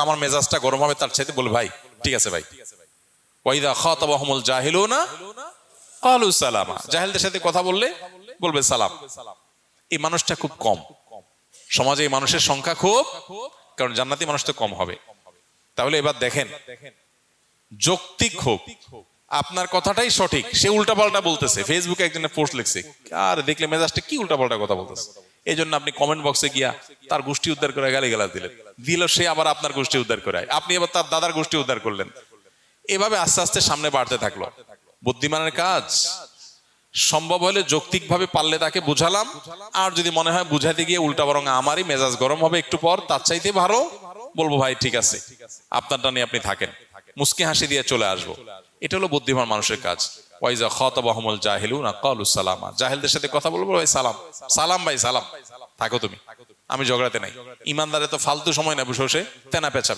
আমার মেজাজটা গরম হবে তার চাইতে বলে ভাই ঠিক আছে ভাই। ওয়াইদা খাতাবাহুমুল জাহিলুনা ক্বালু সালামা, জাহেলদের সাথে কথা বললে বলবে সালাম। এই মানুষটা খুব কম সমাজে, এই মানুষের সংখ্যা খুব, কারণ জান্নাতি মানুষ তো কম হবে। তাহলে এবার দেখেন, যৌক্তিক হোক, আপনার কথাটাই সঠিক, সে উল্টাপাল্টা বলতেছে, ফেসবুকে একজনের পোস্ট লিখছে, আর দেখলে মেজাজটা কি উল্টাপাল্টা কথা বলতেছে, এই জন্য আপনি কমেন্ট বক্সে গিয়া তার গোষ্ঠী উদ্ধার করে গালিগালাজ দিলেন, সে আবার আপনার গোষ্ঠী উদ্ধার করে, আপনি আবার তার দাদার গোষ্ঠী উদ্ধার করলেন। এভাবে আস্তে আস্তে সামনে বাড়তে থাকলো। বুদ্ধিমানের কাজ সম্ভব হলে যৌক্তিক ভাবে পারলে তাকে বুঝালাম, আর যদি মনে হয় বুঝাতে গিয়ে উল্টা বরং আমারই মেজাজ গরম হবে একটু পর, তার চাইতে ভালো বলবো ভাই ঠিক আছে আপনারটা নিয়ে আপনি থাকেন, মুস্কি হাসি দিয়ে চলে আসবো। এটা হলো বুদ্ধিমান মানুষের কাজ। ওয়াইজা খাতাবাহুমুল জাহিলুনা ক্বালু সালামা, জাহেলদের সাথে কথা বলবো ভাই সালাম, সালাম ভাই সালাম, থাকো তুমি, আমি ঝগড়াতে নাই। ইমানদারে তো ফালতু সময় না বসে বসে তেনা পেঁচা